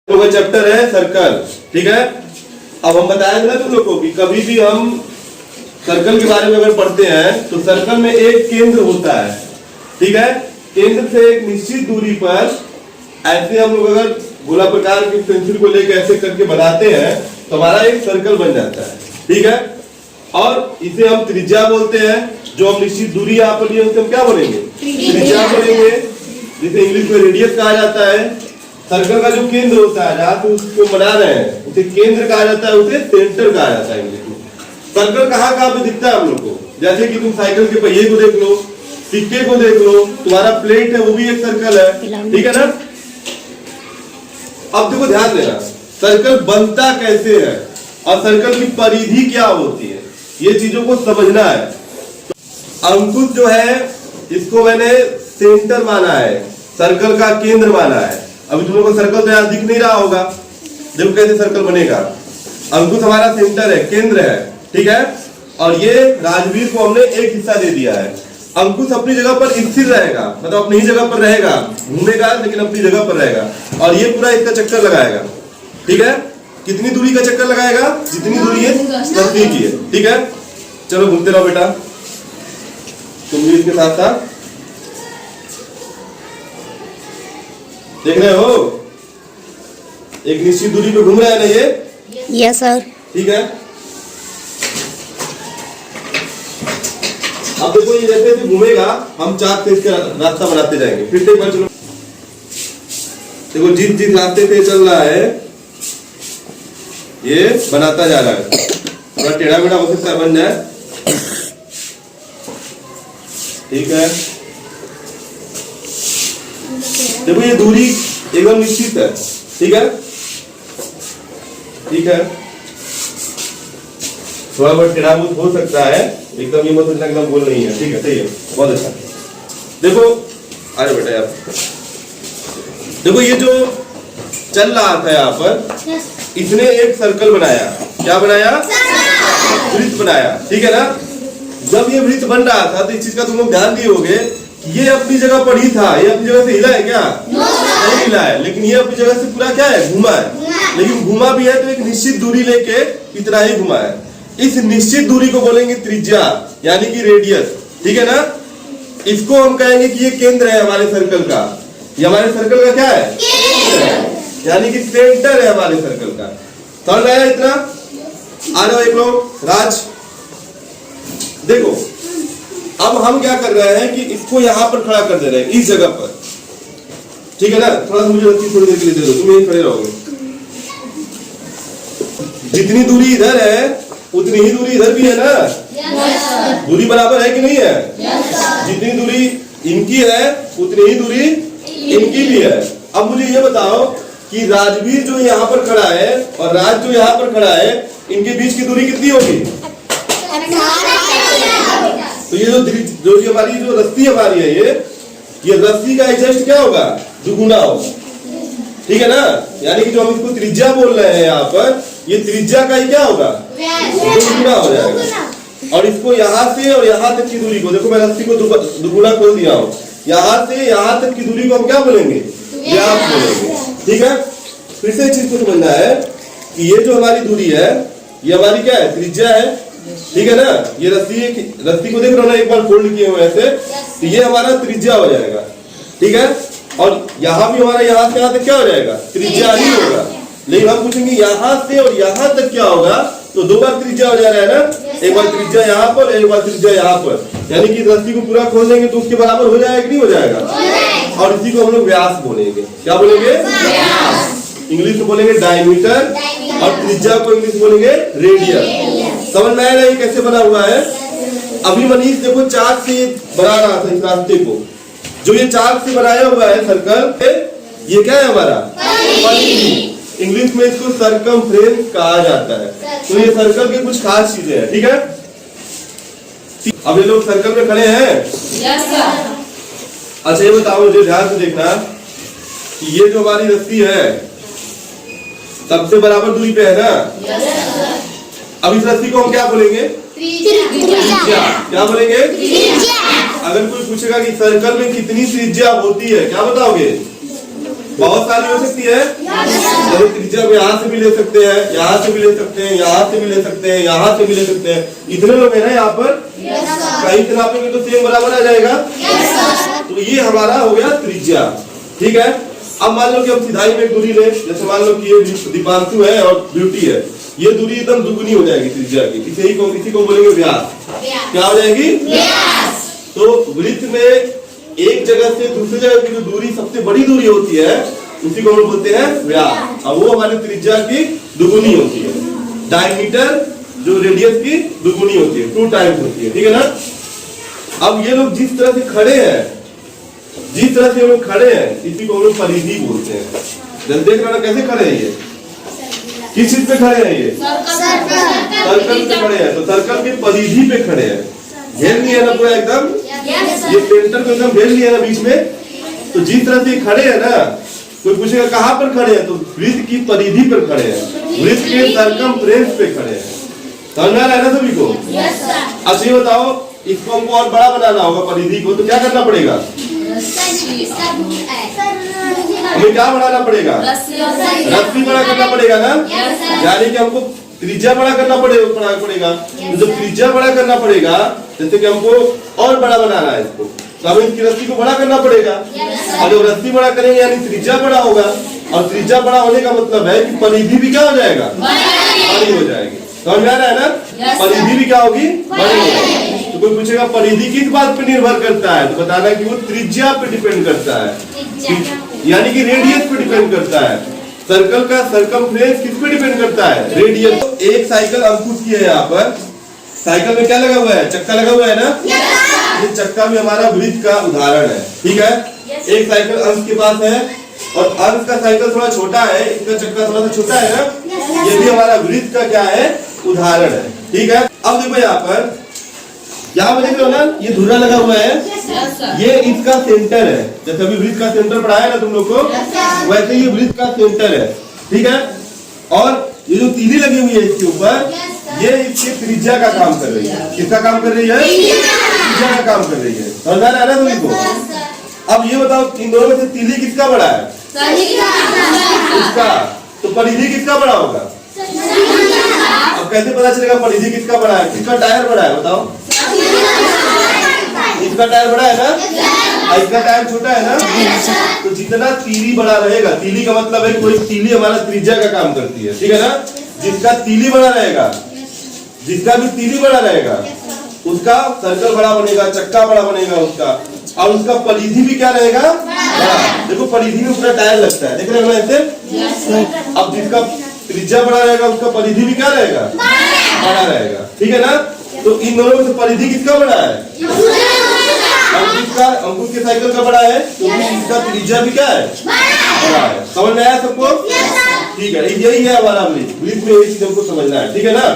वो चैप्टर है सर्कल। ठीक है, अब हम बताए थे ना तुम लोग को कि कभी भी हम सर्कल के बारे में अगर पढ़ते हैं तो सर्कल में एक केंद्र होता है। ठीक है, केंद्र से एक निश्चित दूरी पर ऐसे हम लोग अगर गोला प्रकार की पेंसिल को लेकर ऐसे करके बनाते हैं तो हमारा एक सर्कल बन जाता है। ठीक है, और इसे हम त्रिज्या बोलते हैं। जो हम निश्चित दूरी यहाँ पर लिए उसे हम क्या बोलेंगे? त्रिज्या बोलेंगे, जिसे इंग्लिश में रेडियस कहा जाता है। सर्कल का जो केंद्र होता है जहाँ पे उसको बना रहे हैं उसे केंद्र कहा जाता है, उसे सेंटर कहा जाता है इंग्लिश में। सर्कल कहाँ कहाँ पे दिखता है हम लोग को? जैसे कि तुम साइकिल के पहिए को देख लो, सिक्के को देख लो, तुम्हारा प्लेट है वो भी एक सर्कल है। ठीक है ना? अब देखो ध्यान देना, सर्कल बनता कैसे है और सर्कल की परिधि क्या होती है, ये चीजों को समझना है। अंकुश जो है इसको मैंने सेंटर माना है, सर्कल का केंद्र माना है। अभी तुम लोगों को सर्कल तो यहाँ दिख नहीं रहा होगा, देखो कैसे सर्कल बनेगा। अंकुश हमारा सेंटर है, केंद्र है। ठीक है, और ये राजवीर को हमने एक हिस्सा दे दिया है। अंकुश अपनी जगह पर स्थिर रहेगा, मतलब अपनी ही जगह पर रहेगा, घूमेगा लेकिन अपनी जगह पर रहेगा और ये पूरा इसका चक्कर लगाएगा। ठीक है, कितनी दूरी का चक्कर लगाएगा? जितनी दूरी है रस्सी की है। ठीक है, चलो घूमते रहो बेटा, तुम भी इसके साथ साथ देख रहे हो, एक निश्चित दूरी पे घूम रहा है ना ये? Yes sir. ठीक है, अब देखो ये जैसे जैसे घूमेगा हम चार से इसका रास्ता बनाते जाएंगे। फिर से एक बार चलो, देखो जिस जिस रास्ते से चल रहा है ये बनाता जा रहा है, थोड़ा टेढ़ा मेढ़ा हो सकता है, बन जाए। ठीक है, देखो ये दूरी एकदम निश्चित है। ठीक है, ठीक है, थोड़ा बहुत टेढ़ा हो सकता है, एकदम ये मत सोचना एकदम गोल नहीं है। ठीक है, सही है, बहुत अच्छा। देखो अरे बेटा यार, देखो ये जो चल रहा था यहाँ पर, इसने एक सर्कल बनाया। क्या बनाया? वृत्त बनाया। ठीक है ना? जब ये वृत्त बन रहा था तो इस चीज का तुम लोग ध्यान दिए होगे कि ये अपनी जगह पर ही था, ये अपनी जगह से हिला है क्या? नहीं हिला है, लेकिन ये अपनी जगह से पूरा क्या है? घुमा है। लेकिन घुमा भी है तो एक निश्चित दूरी लेके इतना ही घुमा है। इस निश्चित दूरी को बोलेंगे त्रिज्या, यानी कि रेडियस। ठीक है ना? इसको हम कहेंगे कि ये केंद्र है हमारे सर्कल का। ये हमारे सर्कल का क्या है? यानी कि सेंटर है हमारे सर्कल का। समझ आया इतना? आ जाओ एक लोग, राज देखो, अब हम क्या कर रहे हैं कि इसको यहाँ पर खड़ा कर दे रहे हैं, इस जगह पर। ठीक है ना? थोड़ा सा मुझे रस्सी थोड़ी देर के लिए दे दो, तुम यहीं खड़े रहोगे। जितनी दूरी इधर है उतनी ही दूरी इधर भी है ना? दूरी बराबर है कि नहीं है? जितनी दूरी इनकी है उतनी ही दूरी इनकी भी है। अब मुझे ये बताओ कि राजवीर जो यहाँ पर खड़ा है और राज जो यहाँ पर खड़ा है, इनके बीच की दूरी कितनी होगी? तो ये जो हमारी जो रस्सी हमारी है, ये रस्सी का एडजस्ट क्या होगा? दुगुना होगा। ठीक है ना? यानी कि जो हम इसको त्रिज्या बोल रहे हैं यहाँ पर, ये त्रिज्या का ही क्या होगा? दुगुना हो जाएगा। और इसको यहाँ से और यहाँ तक की दूरी को, देखो मैं रस्सी को दुगुना खोल दिया हूँ, यहाँ से यहाँ तक की दूरी को हम क्या बोलेंगे? व्यास बोलेंगे। ठीक है, फिर से चीज को समझना है कि ये जो हमारी दूरी है ये हमारी क्या है? त्रिज्या है। ठीक है ना? ये रस्सी को देख रहे हो ना, एक बार फोल्ड किए हुए ऐसे, तो ये हमारा त्रिज्या हो जाएगा। ठीक है, और यहाँ भी हमारा यहाँ से यहाँ तक क्या हो जाएगा? त्रिज्या ही होगा। लेकिन हम पूछेंगे यहाँ से और यहाँ तक क्या होगा, तो दो बार त्रिज्या हो जा रहा है ना, एक बार त्रिज्या यहाँ पर, एक बार त्रिज्या यहाँ पर। यानी कि रस्सी को पूरा खोल देंगे तो उसके बराबर हो जाएगा कि नहीं हो जाएगा? और इसी को हम लोग व्यास बोलेंगे। क्या बोलेंगे? इंग्लिश में बोलेंगे डायमीटर, और त्रिज्या को इंग्लिश बोलेंगे रेडियस। समझ में आया ये कैसे बना हुआ है? अभी मनीष देखो चार्ट से बना रहा था इस रास्ते को, जो ये चार्ट से बनाया हुआ है सर्कल, ये क्या है हमारा? परिधि। इंग्लिश में इसको सर्कमफ्रेंस कहा जाता है। तो ये सर्कल की कुछ खास चीजें हैं। ठीक है, अब ये लोग सर्कल में खड़े हैं। अच्छा ये बताओ, मुझे ध्यान से देखना कि ये जो हमारी रस्सी है सबसे बराबर दूरी पे है ना? अब इस रस्सी को हम क्या बोलेंगे? त्रिज्या। क्या बोलेंगे? अगर कोई पूछेगा कि सर्कल में कितनी त्रिज्या होती है, क्या बताओगे? बहुत सारी हो सकती है। जैसे त्रिज्या को यहाँ से भी ले सकते हैं, यहाँ से भी ले सकते हैं, यहाँ से भी ले सकते हैं, यहाँ से भी ले सकते हैं। इतने लोग है ना यहाँ पर, कहीं इतना पे तो सेम बराबर आ जाएगा। तो ये हमारा हो गया त्रिज्या, ठीक है। अब मान लो कि हम सिधाई में एक दूरी ले, जैसे मान लो कि ये दीपांशु है और ब्यूटी है, ये दूरी एकदम दुगुनी हो जाएगी त्रिज्या की। इसी को बोलेंगे व्यास। क्या हो जाएगी? तो वृत्त में एक जगह से दूसरी जगह की जो दूरी सबसे बड़ी दूरी होती है उसी को हम बोलते हैं व्यास। अब वो हमारी त्रिज्या की दुगुनी होती है। डायमीटर जो रेडियस की दुगुनी होती है, 2 टाइम्स होती है, ठीक है ना। अब ये लोग जिस तरह से खड़े हैं, जिस तरह से लोग खड़े हैं, इसी को हम लोग परिधि बोलते हैं। जब देख रहे हो कैसे खड़े हैं, ये किस चीज पे खड़े हैं, ये सर्कल पे खड़े हैं। तो सर्कल की परिधि पे खड़े हैं। घेर लिया ना पूरा एकदम, ये सेंटर को एकदम घेर लिया ना बीच में। तो जिस तरह से खड़े हैं ना, कोई पूछेगा कहाँ पर खड़े हैं, तो वृत्त की परिधि पर खड़े हैं, वृत्त के सरकमफ्रेंस पे खड़े हैं। समझ में आ रहा है ना सभी को? अच्छा ये बताओ, इसको हमको और बड़ा बनाना होगा परिधि को, तो क्या करना पड़ेगा? हमें क्या बढ़ाना पड़ेगा? रस्सी बड़ा करना पड़ेगा ना। यानी कि हमको त्रिज्या बड़ा करना पड़ेगा। तो जब त्रिज्या बड़ा करना पड़ेगा, जैसे कि हमको और बड़ा बनाना है इसको, तो हमें इसकी रस्सी को बड़ा करना पड़ेगा। और जब रस्सी बड़ा करेंगे यानी त्रिज्या बड़ा होगा, और त्रिज्या बड़ा होने का मतलब है कि परिधि भी क्या हो जाएगा? बड़ी हो जाएगी। समझ में आ रहा है ना? परिधि भी क्या होगी? बड़ी हो जाएगी। तो कोई पूछेगा परिधि किस बात पे निर्भर करता है, तो बताना कि वो त्रिज्या पे डिपेंड करता है, यानी कि रेडियस पे डिपेंड करता है। सर्कल का सरकमफ्रेंस किस पे डिपेंड करता है? रेडियस। तो एक साइकिल अंकुश की है यहाँ पर। साइकिल में क्या लगा हुआ है? चक्का लगा हुआ है ना। ये चक्का भी हमारा वृत्त का उदाहरण है, ठीक है। एक साइकिल अंश के पास है और अंश का साइकिल थोड़ा छोटा है, इसका चक्का थोड़ा सा छोटा है ना। ये भी हमारा वृत्त का क्या है? उदाहरण है, ठीक है। अब देखो यहाँ पर, यहाँ पर देख रहे हो ना, ये धुरा लगा हुआ है, ये इसका सेंटर है। जैसे अभी वृत्त का सेंटर पढ़ाया ना तुम लोग को, वैसे ये वृत्त का सेंटर है, ठीक है। और ये जो तीली लगी हुई है इसके ऊपर, ये इसके त्रिज्या का काम कर रही है। किसका काम कर रही है? त्रिज्या का काम कर रही है। समझ आ रहा है ना सभी को? अब ये बताओ, इन दोनों में से तीली किसका बड़ा है? इसका। तो परिधि किसका बड़ा होगा? अब कैसे पता चलेगा परिधि किसका बड़ा है? किसका टायर बड़ा है बताओ? इसका टायर बड़ा है ना, इसका टायर छोटा है ना। तो जितना तीली बड़ा रहेगा, तीली का मतलब है कोई तीली हमारा त्रिज्या का काम करती है, ठीक है ना। जिसका तीली बड़ा रहेगा, जिसका भी तीली बड़ा रहेगा, उसका सर्कल बड़ा बनेगा, चक्का बड़ा बनेगा उसका, और उसका परिधि भी क्या रहेगा? बड़ा। देखो परिधि में पूरा टायर लगता है, देख रहे हो ऐसे। अब जिसका त्रिज्या बड़ा रहेगा, उसका परिधि भी क्या रहेगा? बड़ा रहेगा, ठीक है ना। तो इन दोनों में से परिधि किसका बड़ा है? अंकुश के साइकिल का बड़ा है, तो इसका त्रिज्या भी क्या है? बड़ा है। समझ में आया सबको? ठीक है, यही है हमारा वृत्त। वृत्त में यही चीज हमको समझना है, ठीक है ना।